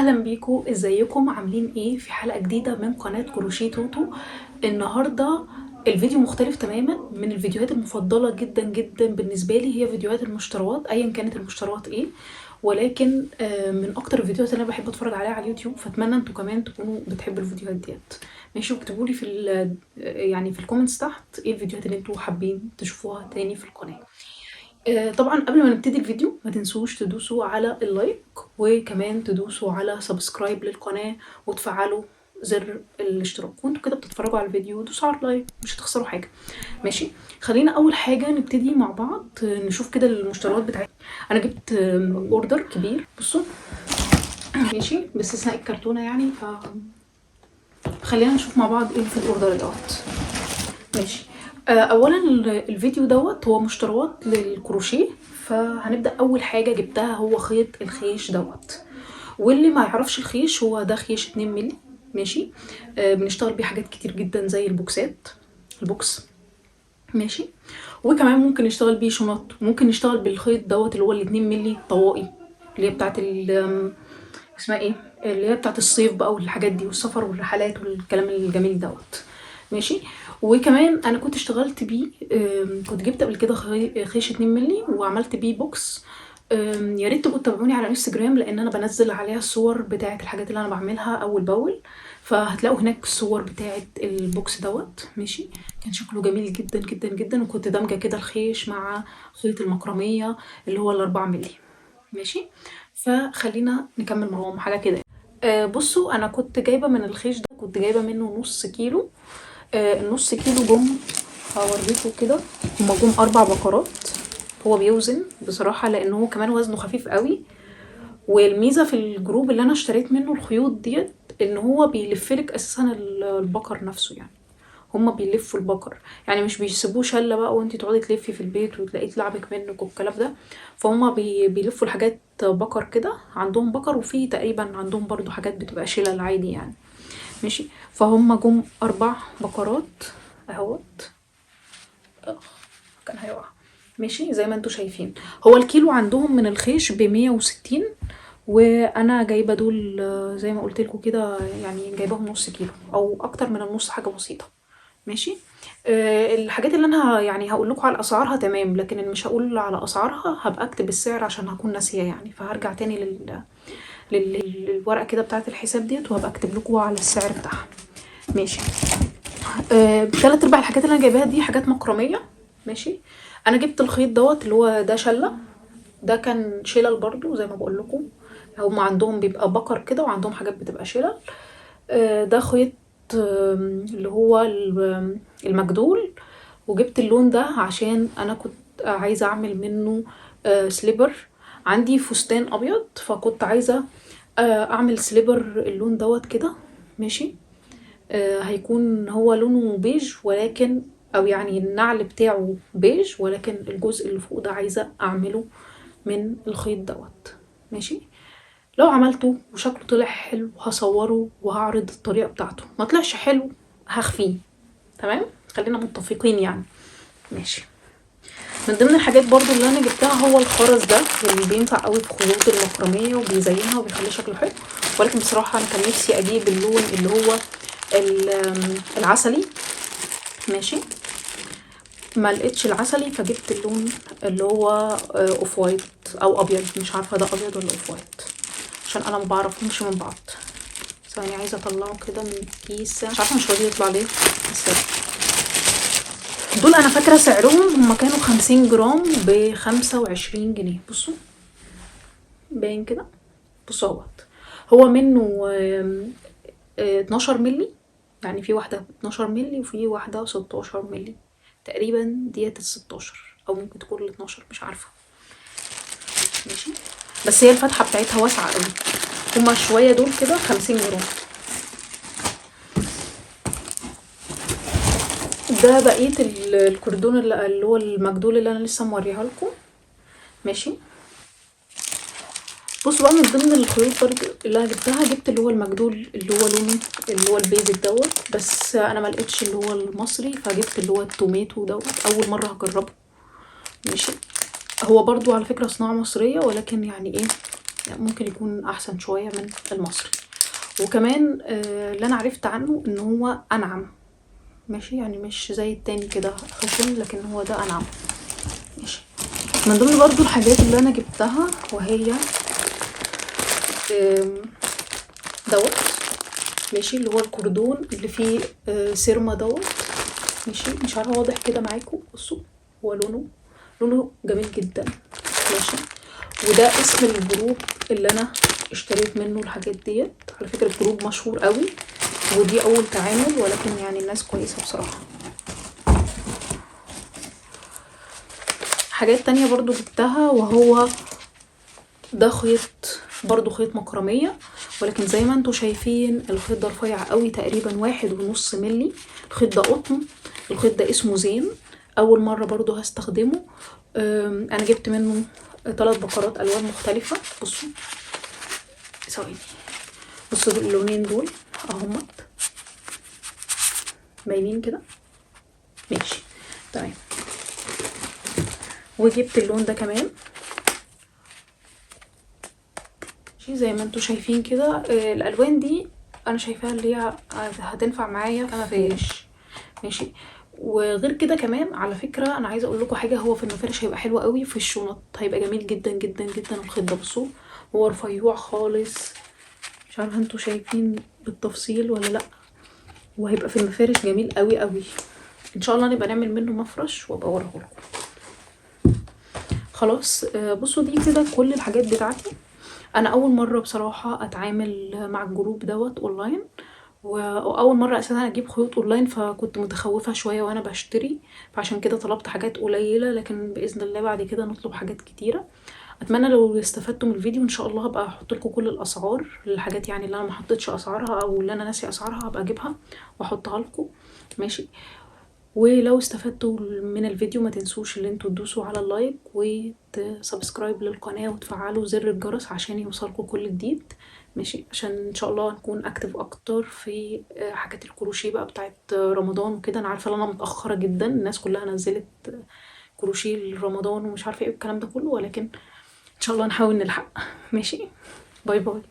اهلا بيكم، ازيكم عاملين ايه في حلقه جديده من قناه كروشيه توتو. النهارده الفيديو مختلف تماما من الفيديوهات المفضله جدا جدا بالنسبه لي، هي فيديوهات المشتريات ايا كانت المشتريات ايه. ولكن من اكتر الفيديوهات اللي انا بحب اتفرج عليها على اليوتيوب، فاتمنى انتوا كمان تكونوا بتحبوا الفيديوهات ديت. ماشي، واكتبوا لي يعني في الكومنتس تحت ايه الفيديوهات اللي انتوا حابين تشوفوها تاني في القناه. طبعا قبل ما نبتدي الفيديو ما تنسوش تدوسوا على اللايك، وكمان تدوسوا على سبسكرايب للقناة وتفعلوا زر الاشتراك. وانتوا كده بتتفرجوا على الفيديو دوسوا على اللايك، مش هتخسروا حاجة. ماشي، خلينا اول حاجة نبتدي مع بعض نشوف كده المشتريات بتاعتي. انا جبت اوردر كبير، بصوا. ماشي، باستثناء الكرتونة يعني، خلينا نشوف مع بعض ايه في الاوردر دوت. ماشي. اولا الفيديو دوت هو مشتريات للكروشيه. فهنبدا اول حاجه جبتها هو خيط الخيش دوت. واللي ما يعرفش الخيش، هو ده خيش 2 مللي. ماشي. بنشتغل بيه حاجات كتير جدا زي البوكس. ماشي. وكمان ممكن نشتغل بيه شنط، ممكن نشتغل بالخيط دوت اللي هو ال2 مللي طوائي، اللي هي بتاعت اسمها ايه، اللي هي بتاعت الصيف بقى والحاجات دي والسفر والرحلات والكلام الجميل دوت. ماشي. وكمان انا كنت اشتغلت بيه، كنت جبت قبل كده خيش 2 مللي وعملت بيه بوكس. يا ريت تبقوا تتابعوني على انستجرام، لان انا بنزل عليها الصور بتاعه الحاجات اللي انا بعملها اول باول. فهتلاقوا هناك الصور بتاعه البوكس دوت. ماشي. كان شكله جميل جدا جدا جدا، وكنت دامجه كده الخيش مع خيط المكرميه اللي هو ال4 مللي. ماشي. فخلينا نكمل معاهم حاجه كده. بصوا، انا كنت جايبه من الخيش ده، كنت جايبه منه نص كيلو. النص كيلو جم، هوريكم كده. هما جم 4 بكرات. هو بيوزن بصراحه لان هو كمان وزنه خفيف قوي. والميزه في الجروب اللي انا اشتريت منه الخيوط ديت ان هو بيلفلك اساسا البكر نفسه يعني. هما بيلفوا البكر، يعني مش بيسيبوه شله بقى وانتي تقعدي تلفي في البيت وتلاقيه تلعبك منك والكلام ده. فهما بيلفوا الحاجات بكر كده، عندهم بكر وفي تقريبا عندهم برضو حاجات بتبقى شلل عادي يعني. ماشي. فهم جم 4 بكرات اهوت. كان هيقع. ماشي، زي ما انتوا شايفين. هو الكيلو عندهم من الخيش ب160، وانا جايبه دول زي ما قلت لكم كده، يعني جايباهم نص كيلو او اكتر من النص، حاجه بسيطه. ماشي. الحاجات اللي انا يعني هقول لكم على اسعارها تمام، لكن اللي مش هقول على اسعارها هبقى اكتب السعر عشان هكون ناسيه يعني. فهرجع تاني للورقه كده بتاعه الحساب ديت، وهبقى اكتب لكم على السعر بتاعها. ماشي. 3/4 الحاجات اللي انا جايباها دي حاجات مكرميه. ماشي. انا جبت الخيط دوت اللي هو ده شله. ده كان شلل برضو زي ما بقول لكم. هم عندهم بيبقى بكر كده وعندهم حاجات بتبقى شلل. ده خيط اللي هو المجدول. وجبت اللون ده عشان انا كنت عايزه اعمل منه سليبر. عندي فستان ابيض، فكنت عايزه اعمل سليبر اللون دوت كده. ماشي. هيكون هو لونه بيج، ولكن او يعني النعل بتاعه بيج، ولكن الجزء اللي فوق ده عايزه اعمله من الخيط دوت. ماشي. لو عملته وشكله طلع حلو هصوره وهعرض الطريقه بتاعته. ما طلعش حلو هخفيه. تمام، خلينا متفقين يعني. ماشي. من ضمن الحاجات برضو اللي انا جبتها هو الخرز ده، اللي بينفع قوي في خيوط المكرميه وبيزينها وبيخلي شكله حلو. ولكن بصراحه انا كان نفسي اجيب اللون اللي هو العسلي. ماشي. ما لقيتش العسلي، فجبت اللون اللي هو اوف وايت او ابيض، مش عارفه ده ابيض ولا اوف وايت، عشان انا ما بعرفهمش من بعض. ثواني، عايزه اطلعه كده من الكيسه، مش عارفه مش راضي يطلع ليه. بس دول انا فاكره سعرهم هما كانوا 50 جرام ب25 جنيه. بصوا باين كده. بصوا هو منه 12 ملي، يعني في واحده 12 ملي وفي واحده 16 ملي تقريبا. ديت ال16 او ممكن تكون ال12، مش عارفه. ماشي. بس هي الفتحه بتاعتها واسعه قوي. هما شويه دول كده 50 جرام. ده بقيه الكردون اللي هو المجدول اللي انا لسه موريها لكم. ماشي. بصوا بقى، من ضمن الخيوط برضو اللي انا جبتها، جبت اللي هو المجدول اللي هو لونه اللي هو البيزك دوت. بس انا ما لقيتش اللي هو المصري، فجبت اللي هو التوميتو دوت. اول مره هجربه. ماشي. هو برضو على فكره صناعه مصريه، ولكن يعني ايه، ممكن يكون احسن شويه من المصري. وكمان اللي انا عرفت عنه ان هو انعم، ماشي، يعني مش زي التاني كده خشن، لكن هو ده انعم. ماشي. من ضمن برضو الحاجات اللي انا جبتها وهي دوت، ماشي، اللي هو الكوردون اللي فيه سيرما دوت. ماشي، مش عارفه واضح كده معاكم، بصوا هو لونه جميل جدا. ماشي. وده اسم الجروب اللي انا اشتريت منه الحاجات ديت. على فكره الجروب مشهور قوي، ودي اول تعامل، ولكن يعني الناس كويسه بصراحه. حاجات تانية برضو جبتها، وهو ده خيط، برضو خيط مكرمية، ولكن زي ما انتوا شايفين الخيط ده رفيع قوي، تقريبا 1.5 ملي. الخيط ده قطن، الخيط ده اسمه زين، اول مرة برضو هستخدمه. انا جبت منه 3 بكرات الوان مختلفة. بصوا ثواني، بصوا اللونين دول اهمت باينين كده. ماشي تمام. وجبت اللون ده كمان، زي ما انتوا شايفين كده. الالوان دي انا شايفاها اللي هي هتنفع معايا فما فيش. ماشي. وغير كده كمان على فكره انا عايزه اقول لكم حاجه، هو في المفارش هيبقى حلو قوي، في الشنط هيبقى جميل جدا جدا جدا. الخيط ده بصوا هو رفيوع خالص، مش عارفه انتوا شايفين بالتفصيل ولا لا، وهيبقى في المفارش جميل قوي قوي. ان شاء الله نبقى نعمل منه مفرش وابقى اوريه لكم. خلاص بصوا دي كده كل الحاجات بتاعتي. انا اول مره بصراحه اتعامل مع الجروب دوت اونلاين، واول مره اساسا اجيب خيوط اونلاين، فكنت متخوفه شويه وانا بشتري، فعشان كده طلبت حاجات قليله، لكن باذن الله بعد كده نطلب حاجات كتيره. اتمنى لو استفدتوا من الفيديو، ان شاء الله هبقى احط لكم كل الاسعار للحاجات يعني اللي انا ما حطيتش اسعارها او اللي انا ناسي اسعارها، هبقى اجيبها واحطها لكم. ماشي. ولو استفدتوا من الفيديو ما تنسوش ان انتوا تدوسوا على اللايك وتسبسكرايب للقناة وتفعلوا زر الجرس عشان يوصلكوا كل جديد. ماشي، عشان ان شاء الله نكون اكتف اكتر في حاجات الكروشيه بقى بتاعت رمضان وكده. انا عارفه ان انا متاخره جدا، الناس كلها نزلت كروشيه لرمضان ومش عارفه ايه الكلام ده كله، ولكن ان شاء الله نحاول نلحق. ماشي، باي باي.